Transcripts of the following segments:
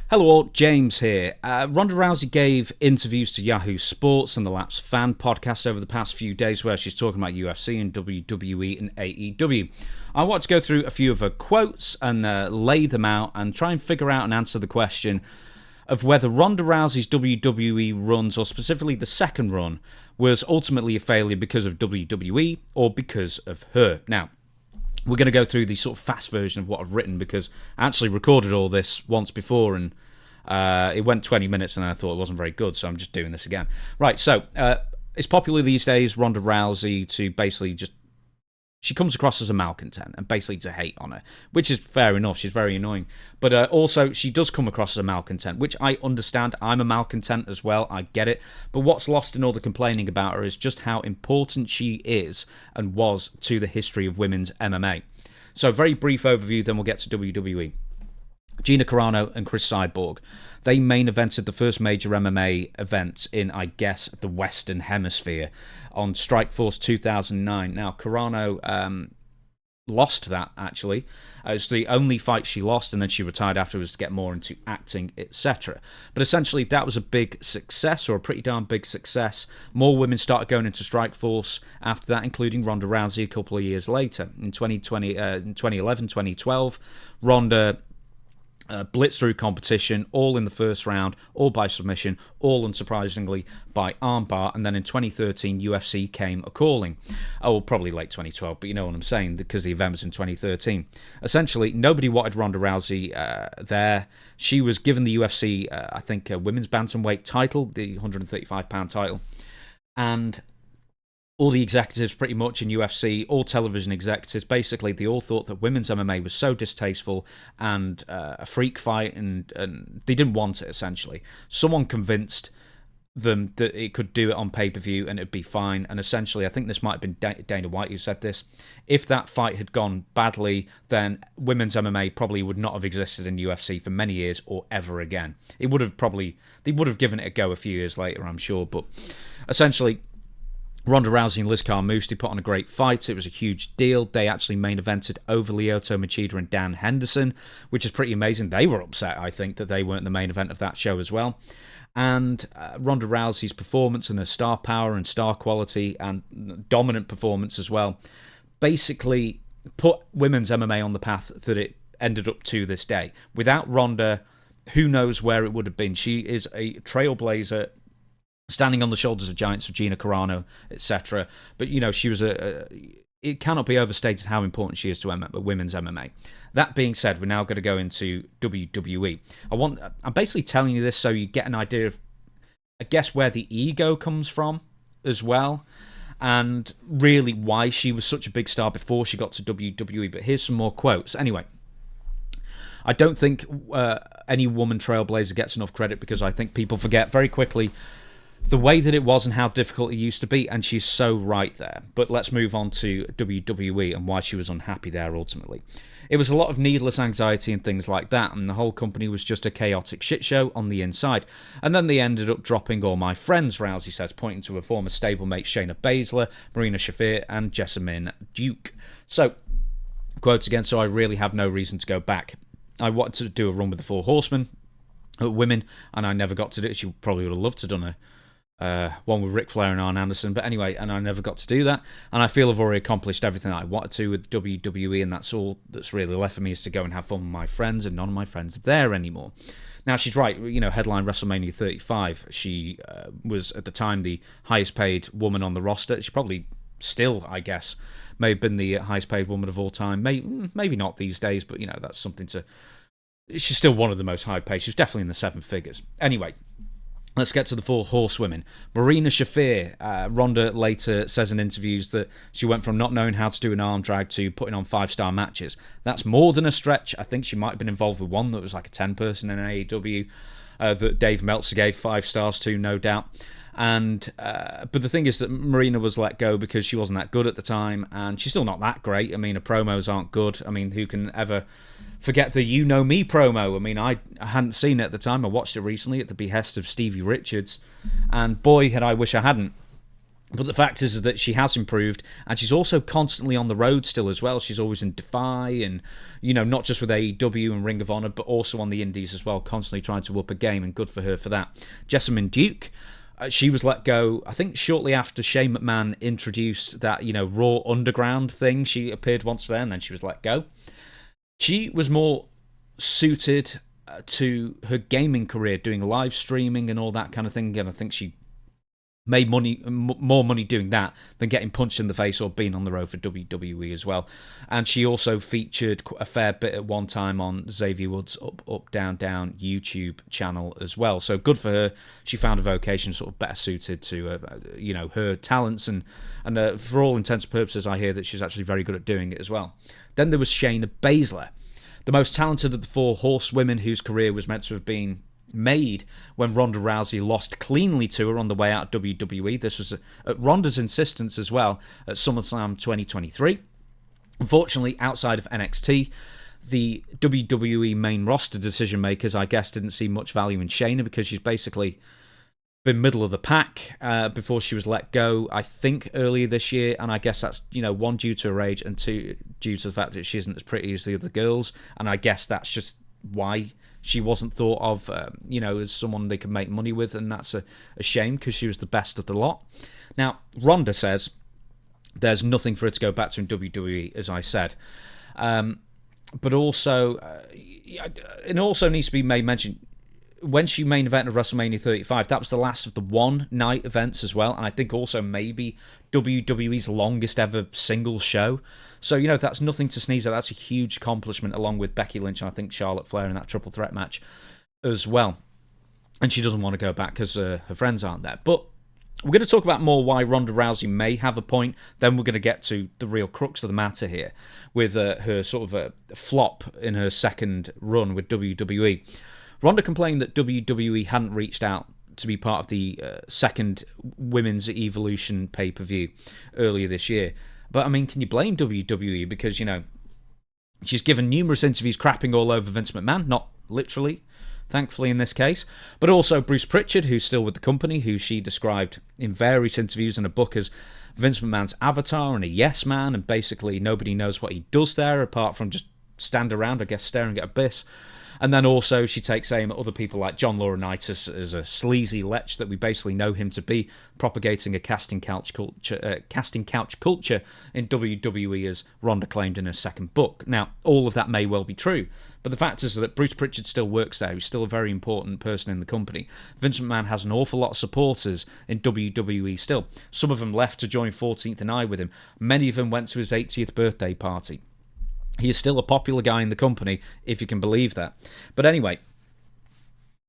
Hello all, James here. Ronda Rousey gave interviews to Yahoo Sports and the Laps Fan podcast over the past few days where she's talking about UFC and WWE and AEW. I want to go through a few of her quotes and lay them out and try and figure out and answer the question of whether Ronda Rousey's WWE runs, or specifically the second run, was ultimately a failure because of WWE or because of her. Now, we're going to go through the sort of fast version of what I've written because I actually recorded all this once before and it went 20 minutes and I thought it wasn't very good, so I'm just doing this again. Right, so it's popular these days, Ronda Rousey, to basically just... She comes across as a malcontent and basically to hate on her, which is fair enough. She's very annoying. But also, she does come across as a malcontent, which I understand. I'm a malcontent as well. I get it. But what's lost in all the complaining about her is just how important she is and was to the history of women's MMA. So, very brief overview, then we'll get to WWE. Gina Carano and Chris Cyborg. They main evented the first major MMA event in, I guess, the Western Hemisphere on Strikeforce 2009. Now, Carano lost that, actually. It was the only fight she lost, and then she retired afterwards to get more into acting, etc. But essentially, that was a big success, or a pretty darn big success. More women started going into Strikeforce after that, including Ronda Rousey a couple of years later. In 2011, 2012, Ronda... blitz through competition, all in the first round, all by submission, all unsurprisingly by armbar, and then in 2013 UFC came a-calling. Oh, probably late 2012, but you know what I'm saying, because the event was in 2013. Essentially, nobody wanted Ronda Rousey there. She was given the UFC, I think, a women's bantamweight title, the 135-pound title, and... all the executives pretty much in UFC, all television executives, basically they all thought that women's MMA was so distasteful and a freak fight and they didn't want it, essentially. Someone convinced them that it could do it on pay-per-view and it'd be fine, and essentially I think this might have been Dana White who said this. If that fight had gone badly, then women's MMA probably would not have existed in UFC for many years or ever again. It would have probably... they would have given it a go a few years later, I'm sure, but essentially... Ronda Rousey and Liz Carmouche, they put on a great fight. It was a huge deal. They actually main evented over Lyoto Machida and Dan Henderson, which is pretty amazing. They were upset, I think, that they weren't the main event of that show as well. And Ronda Rousey's performance and her star power and star quality and dominant performance as well basically put women's MMA on the path that it ended up to this day. Without Ronda, who knows where it would have been. She is a trailblazer, standing on the shoulders of giants of Gina Carano, etc. But, you know, she was it cannot be overstated how important she is to women's MMA. That being said, we're now going to go into WWE. I'm basically telling you this so you get an idea of, I guess, where the ego comes from as well, and really why she was such a big star before she got to WWE. But here's some more quotes. Anyway, I don't think any woman trailblazer gets enough credit because I think people forget very quickly the way that it was and how difficult it used to be, and she's so right there. But let's move on to WWE and why she was unhappy there ultimately. It was a lot of needless anxiety and things like that, and the whole company was just a chaotic shit show on the inside. And then they ended up dropping all my friends, Rousey says, pointing to her former stablemate Shayna Baszler, Marina Shafir, and Jessamine Duke. So, quotes again, so I really have no reason to go back. I wanted to do a run with the Four Horsemen, women, and I never got to do it. She probably would have loved to have done one with Ric Flair and Arn Anderson, but anyway, and I never got to do that, and I feel I've already accomplished everything that I wanted to with WWE, and that's all that's really left for me is to go and have fun with my friends, and none of my friends are there anymore. Now, she's right, you know, headline WrestleMania 35, she was, at the time, the highest paid woman on the roster. She probably still, I guess, may have been the highest paid woman of all time, maybe not these days, but, you know, that's something to... She's still one of the most high paid. She's definitely in the seven figures. Anyway, let's get to the Four Horsewomen. Marina Shafir, Ronda later says in interviews that she went from not knowing how to do an arm drag to putting on 5-star matches. That's more than a stretch. I think she might have been involved with one that was like a 10-person in AEW that Dave Meltzer gave 5 stars to, no doubt. And but the thing is that Marina was let go because she wasn't that good at the time, and she's still not that great. I mean, her promos aren't good. I mean, who can ever forget the You Know Me promo? I mean, I hadn't seen it at the time. I watched it recently at the behest of Stevie Richards, and boy, had I wish I hadn't. But the fact is that she has improved, and she's also constantly on the road still as well. She's always in Defy, and, you know, not just with AEW and Ring of Honor, but also on the indies as well, constantly trying to up a game, and good for her for that. Jessamine Duke, she was let go, I think, shortly after Shane McMahon introduced that, you know, Raw Underground thing. She appeared once there, and then she was let go. She was more suited to her gaming career, doing live streaming and all that kind of thing, and I think she made more money doing that than getting punched in the face or being on the road for WWE as well. And she also featured a fair bit at one time on Xavier Woods' Up, Down, Down YouTube channel as well. So good for her. She found a vocation sort of better suited to, you know, her talents. And for all intents and purposes, I hear that she's actually very good at doing it as well. Then there was Shayna Baszler, the most talented of the four horsewomen whose career was meant to have been made when Ronda Rousey lost cleanly to her on the way out of WWE. This was at Ronda's insistence as well at SummerSlam 2023. Unfortunately, outside of NXT, the WWE main roster decision makers, I guess, didn't see much value in Shayna because she's basically been middle of the pack before she was let go, I think, earlier this year. And I guess that's, you know, one, due to her age, and two, due to the fact that she isn't as pretty as the other girls. And I guess that's just why she wasn't thought of, you know, as someone they could make money with, and that's a shame because she was the best of the lot. Now, Ronda says there's nothing for her to go back to in WWE, as I said. But also, it also needs to be made mention, when she main evented WrestleMania 35, that was the last of the one-night events as well, and I think also maybe WWE's longest ever single show. So, you know, that's nothing to sneeze at. That's a huge accomplishment, along with Becky Lynch and I think Charlotte Flair in that triple threat match as well. And she doesn't want to go back because her friends aren't there. But we're going to talk about more why Ronda Rousey may have a point. Then we're going to get to the real crux of the matter here with her sort of a flop in her second run with WWE. Ronda complained that WWE hadn't reached out to be part of the second Women's Evolution pay-per-view earlier this year. But, I mean, can you blame WWE? Because, you know, she's given numerous interviews crapping all over Vince McMahon, not literally, thankfully in this case, but also Bruce Pritchard, who's still with the company, who she described in various interviews in a book as Vince McMahon's avatar and a yes man, and basically nobody knows what he does there apart from just stand around, I guess, staring at abyss. And then also she takes aim at other people like John Laurinaitis as a sleazy lech that we basically know him to be, propagating a casting couch culture in WWE, as Ronda claimed in her second book. Now, all of that may well be true, but the fact is that Bruce Pritchard still works there. He's still a very important person in the company. Vince McMahon has an awful lot of supporters in WWE still. Some of them left to join 14th and I with him. Many of them went to his 80th birthday party. He is still a popular guy in the company, if you can believe that. But anyway,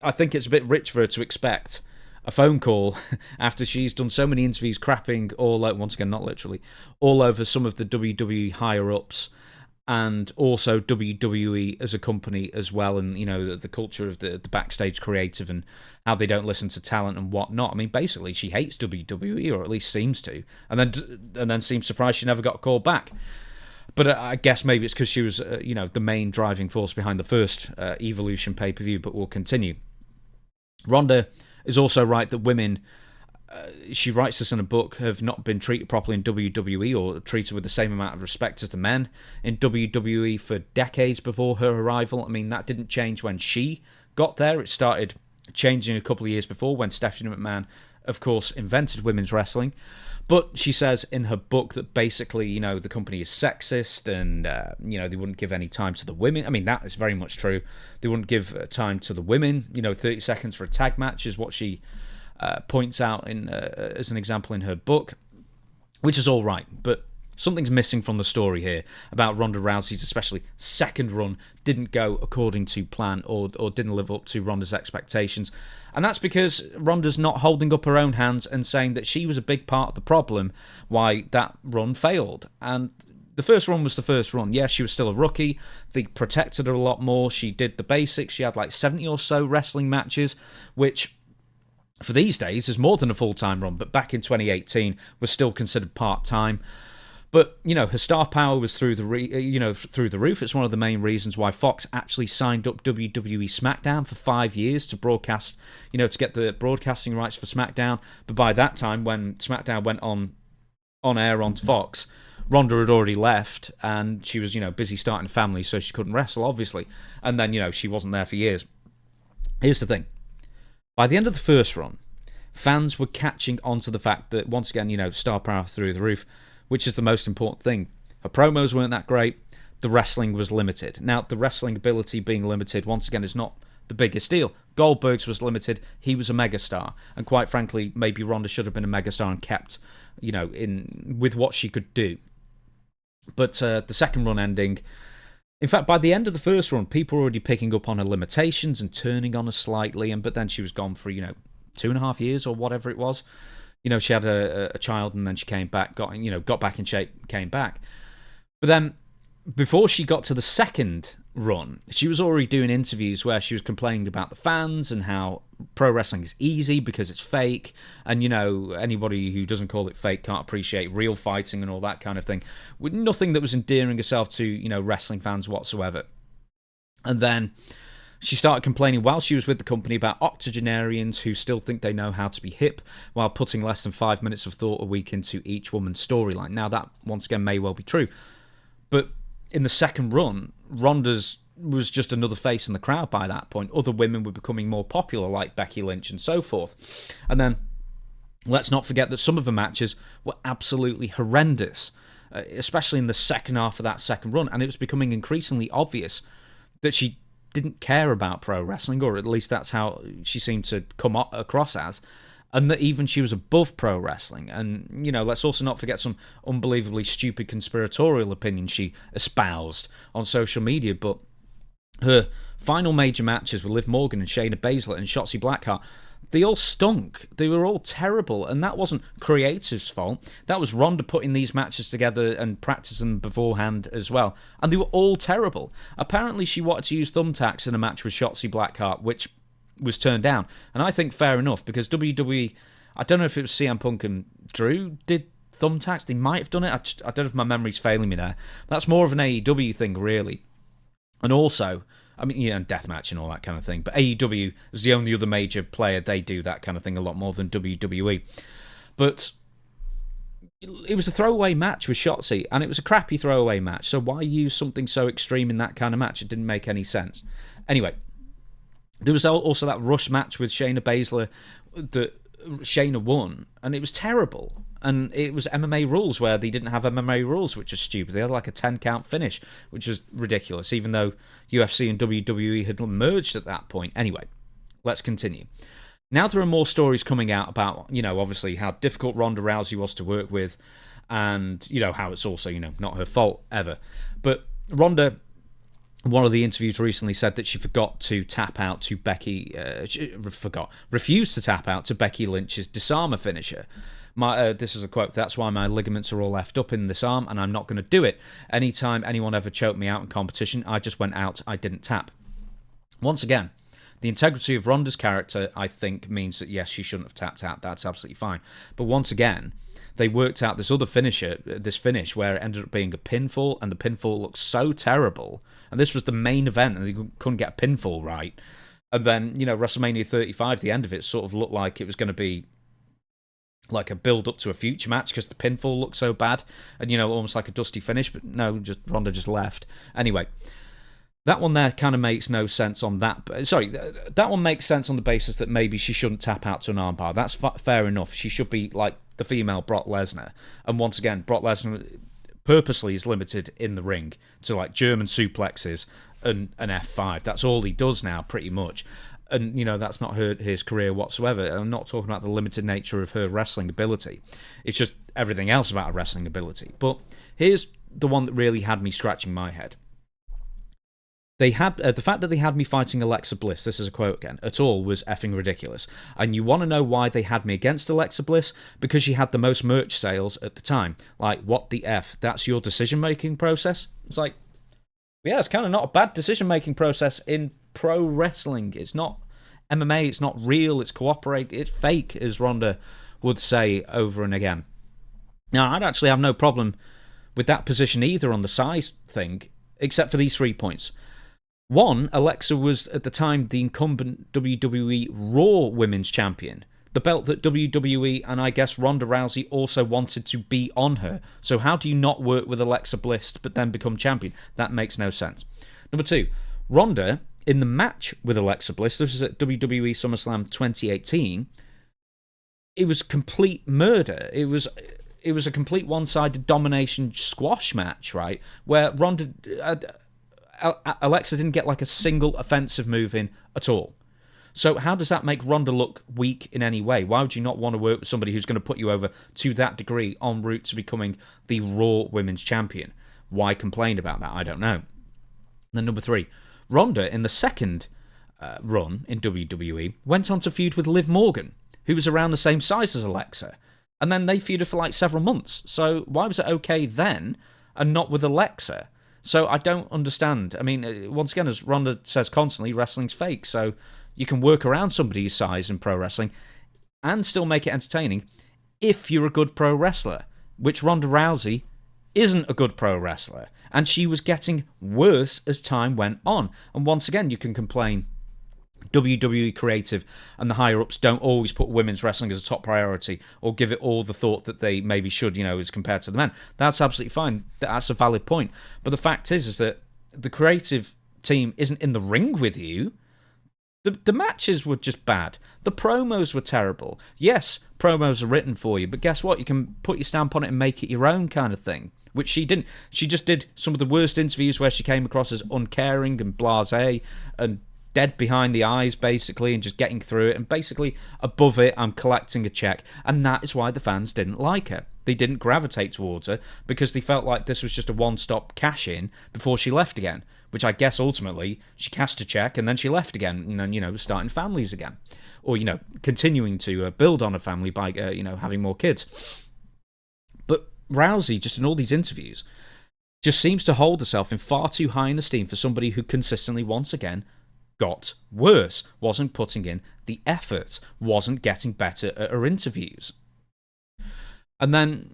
I think it's a bit rich for her to expect a phone call after she's done so many interviews crapping all out, once again, not literally, all over some of the WWE higher-ups and also WWE as a company as well, and, you know, the culture of the backstage creative and how they don't listen to talent and whatnot. I mean, basically, she hates WWE, or at least seems to, and then seems surprised she never got a call back. But I guess maybe it's because she was, you know, the main driving force behind the first Evolution pay-per-view, but we'll continue. Ronda is also right that women, she writes this in a book, have not been treated properly in WWE or treated with the same amount of respect as the men in WWE for decades before her arrival. I mean, that didn't change when she got there. It started changing a couple of years before when Stephanie McMahon, of course, invented women's wrestling. But she says in her book that basically, you know, the company is sexist and, you know, they wouldn't give any time to the women. I mean, that is very much true. They wouldn't give time to the women. You know, 30 seconds for a tag match is what she points out in as an example in her book, which is all right. But something's missing from the story here about Ronda Rousey's especially second run didn't go according to plan or didn't live up to Ronda's expectations. And that's because Ronda's not holding up her own hands and saying that she was a big part of the problem why that run failed. And the first run was the first run. Yes, she was still a rookie. They protected her a lot more. She did the basics. She had like 70 or so wrestling matches, which for these days is more than a full-time run, but back in 2018 was still considered part-time. But, her star power was through the through the roof. It's one of the main reasons why Fox actually signed up WWE SmackDown for 5 years to broadcast, to get the broadcasting rights for SmackDown. But by that time, when SmackDown went on air on Fox, Ronda had already left, and she was, busy starting a family, so she couldn't wrestle, obviously. And then, she wasn't there for years. Here's the thing. By the end of the first run, fans were catching on to the fact that, once again, star power through the roof, which is the most important thing. Her promos weren't that great. The wrestling was limited. Now, the wrestling ability being limited, once again, is not the biggest deal. Goldberg's was limited. He was a megastar. And quite frankly, maybe Ronda should have been a megastar and kept, with what she could do. But the second run ending... In fact, by the end of the first run, people were already picking up on her limitations and turning on her slightly. But then she was gone for, 2.5 years or whatever it was. She had a child, and then she came back, got back in shape, came back. But then, before she got to the second run, she was already doing interviews where she was complaining about the fans and how pro wrestling is easy because it's fake. And, anybody who doesn't call it fake can't appreciate real fighting and all that kind of thing. With nothing that was endearing herself to, wrestling fans whatsoever. And then... she started complaining while she was with the company about octogenarians who still think they know how to be hip while putting less than 5 minutes of thought a week into each woman's storyline. Now, that, once again, may well be true. But in the second run, Ronda's was just another face in the crowd by that point. Other women were becoming more popular, like Becky Lynch and so forth. And then, let's not forget that some of the matches were absolutely horrendous, especially in the second half of that second run. And it was becoming increasingly obvious that she didn't care about pro wrestling, or at least that's how she seemed to come across as, and that even she was above pro wrestling. And, let's also not forget some unbelievably stupid conspiratorial opinions she espoused on social media. But her final major matches with Liv Morgan and Shayna Baszler and Shotzi Blackheart, they all stunk. They were all terrible, and that wasn't creative's fault. That was Ronda putting these matches together and practicing beforehand as well, and they were all terrible. Apparently, she wanted to use thumbtacks in a match with Shotzi Blackheart, which was turned down, and I think fair enough, because WWE, I don't know if it was CM Punk and Drew did thumbtacks. They might have done it. I don't know if my memory's failing me there. That's more of an AEW thing, really. And also... deathmatch and all that kind of thing. But AEW is the only other major player. They do that kind of thing a lot more than WWE. But it was a throwaway match with Shotzi, and it was a crappy throwaway match. So why use something so extreme in that kind of match? It didn't make any sense. Anyway, there was also that rush match with Shayna Baszler that Shayna won, and it was terrible. And it was MMA rules where they didn't have MMA rules, which was stupid. They had like a 10-count finish, which was ridiculous, even though UFC and WWE had merged at that point. Anyway, let's continue. Now there are more stories coming out about, obviously how difficult Ronda Rousey was to work with, and, how it's also, not her fault ever. But Ronda, one of the interviews recently said that she forgot to tap out to Becky, refused to tap out to Becky Lynch's disarmer finisher. This is a quote, "That's why my ligaments are all left up in this arm, and I'm not going to do it. Anytime anyone ever choked me out in competition, I just went out, I didn't tap." Once again, the integrity of Ronda's character, I think, means that, yes, she shouldn't have tapped out. That's absolutely fine. But once again, they worked out this other this finish, where it ended up being a pinfall, and the pinfall looked so terrible. And this was the main event, and they couldn't get a pinfall right. And then, WrestleMania 35, the end of it, sort of looked like it was going to be like a build up to a future match because the pinfall looked so bad, and almost like a dusty finish. But no, just Ronda just left. Anyway, that one there kind of makes no sense on that. Sorry, that one makes sense on the basis that maybe she shouldn't tap out to an armbar. That's fair enough. She should be like the female Brock Lesnar. And once again, Brock Lesnar purposely is limited in the ring to like German suplexes and an F5. That's all he does now, pretty much. And, that's not his career whatsoever. I'm not talking about the limited nature of her wrestling ability. It's just everything else about her wrestling ability. But here's the one that really had me scratching my head. They had the fact that they had me fighting Alexa Bliss, this is a quote again, at all was effing ridiculous. And you want to know why they had me against Alexa Bliss? Because she had the most merch sales at the time. Like, what the F? That's your decision-making process? It's like, yeah, it's kind of not a bad decision-making process in pro wrestling. It's not MMA, it's not real, it's cooperate, it's fake, as Ronda would say over and again. Now, I'd actually have no problem with that position either on the size thing, except for these 3 points. One, Alexa was at the time the incumbent WWE Raw Women's Champion, the belt that WWE and I guess Ronda Rousey also wanted to be on her. So how do you not work with Alexa Bliss but then become champion? That makes no sense. Number two, Ronda, in the match with Alexa Bliss, this was at WWE SummerSlam 2018, it was complete murder. It was a complete one-sided domination squash match, right? Where Alexa didn't get like a single offensive move in at all. So how does that make Ronda look weak in any way? Why would you not want to work with somebody who's going to put you over to that degree en route to becoming the Raw Women's Champion? Why complain about that? I don't know. And then number three, Ronda in the second run in WWE went on to feud with Liv Morgan, who was around the same size as Alexa. And then they feuded for like several months. So why was it okay then and not with Alexa? So I don't understand. I mean, once again, as Ronda says constantly, wrestling's fake. So you can work around somebody's size in pro wrestling and still make it entertaining if you're a good pro wrestler, which Ronda Rousey isn't a good pro wrestler. And she was getting worse as time went on. And once again, you can complain WWE creative and the higher-ups don't always put women's wrestling as a top priority or give it all the thought that they maybe should, as compared to the men. That's absolutely fine. That's a valid point. But the fact is that the creative team isn't in the ring with you. The matches were just bad. The promos were terrible. Yes, promos are written for you, but guess what? You can put your stamp on it and make it your own kind of thing, which she didn't. She just did some of the worst interviews where she came across as uncaring and blasé and dead behind the eyes, basically, and just getting through it. And basically, above it, I'm collecting a check. And that is why the fans didn't like her. They didn't gravitate towards her because they felt like this was just a one-stop cash-in before she left again, which I guess ultimately she cashed a check and then she left again and then, starting families again. Or, continuing to build on a family by, having more kids. But Rousey, just in all these interviews, just seems to hold herself in far too high an esteem for somebody who consistently, once again, got worse, wasn't putting in the effort, wasn't getting better at her interviews. And then,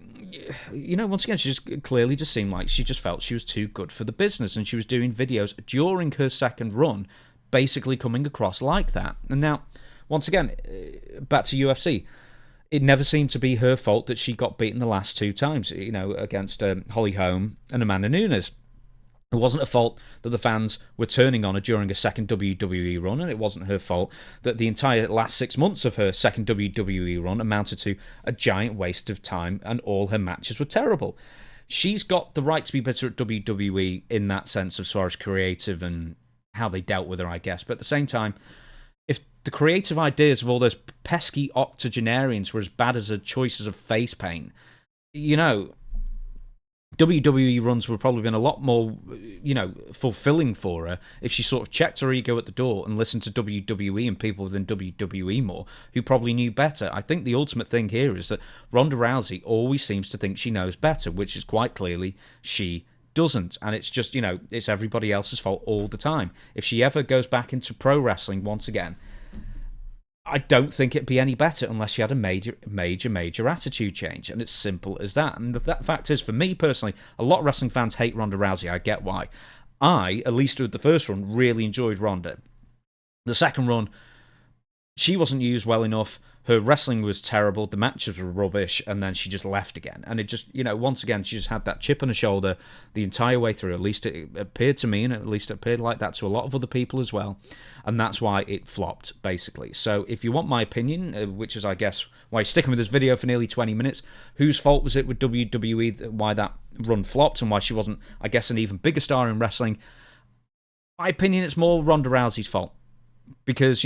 once again, she just clearly just seemed like she just felt she was too good for the business, and she was doing videos during her second run, basically coming across like that. And now, once again, back to UFC, it never seemed to be her fault that she got beaten the last two times, against Holly Holm and Amanda Nunes. It wasn't her fault that the fans were turning on her during a second WWE run, and it wasn't her fault that the entire last 6 months of her second WWE run amounted to a giant waste of time and all her matches were terrible. She's got the right to be bitter at WWE in that sense as far as creative and how they dealt with her, I guess. But at the same time, if the creative ideas of all those pesky octogenarians were as bad as her choices of face paint, WWE runs would have probably been a lot more, fulfilling for her if she sort of checked her ego at the door and listened to WWE and people within WWE more who probably knew better. I think the ultimate thing here is that Ronda Rousey always seems to think she knows better, which is quite clearly she doesn't. And it's just, it's everybody else's fault all the time. If she ever goes back into pro wrestling once again, I don't think it'd be any better unless she had a major attitude change. And it's simple as that. And the fact is, for me personally, a lot of wrestling fans hate Ronda Rousey. I get why. I, at least with the first run, really enjoyed Ronda. The second run, she wasn't used well enough. Her wrestling was terrible. The matches were rubbish. And then she just left again. And it just, once again, she just had that chip on her shoulder the entire way through. At least it appeared to me, and at least it appeared like that to a lot of other people as well. And that's why it flopped, basically. So if you want my opinion, which is, I guess, why you're sticking with this video for nearly 20 minutes, whose fault was it with WWE, why that run flopped and why she wasn't, I guess, an even bigger star in wrestling? My opinion, it's more Ronda Rousey's fault. Because,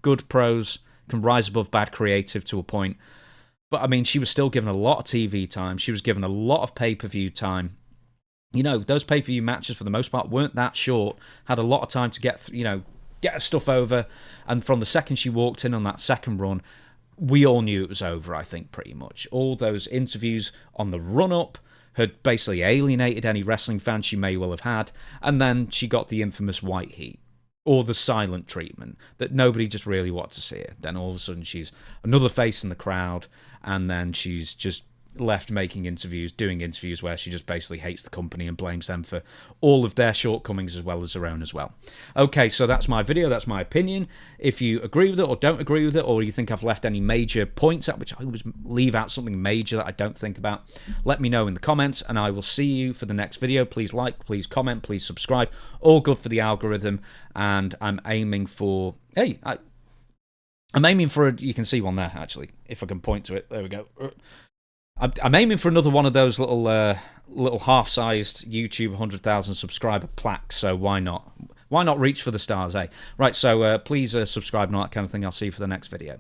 good pros can rise above bad creative to a point. But, I mean, she was still given a lot of TV time. She was given a lot of pay-per-view time. Those pay-per-view matches, for the most part, weren't that short. Had a lot of time to get her stuff over. And from the second she walked in on that second run, we all knew it was over, I think, pretty much. All those interviews on the run-up had basically alienated any wrestling fan she may well have had. And then she got the infamous white heat. Or the silent treatment, that nobody just really wanted to see her. Then all of a sudden she's another face in the crowd, and then she's just left making interviews, doing interviews where she just basically hates the company and blames them for all of their shortcomings as well as her own as well. Okay, so that's my video, that's my opinion. If you agree with it or don't agree with it, or you think I've left any major points out, which I always leave out something major that I don't think about, let me know in the comments, and I will see you for the next video. Please like, please comment, please subscribe. All good for the algorithm, and I'm aiming for... Hey, I'm aiming for you can see one there, actually, if I can point to it. There we go. I'm aiming for another one of those little half-sized YouTube 100,000 subscriber plaques, so why not? Why not reach for the stars, eh? Right, so please subscribe and all that kind of thing. I'll see you for the next video.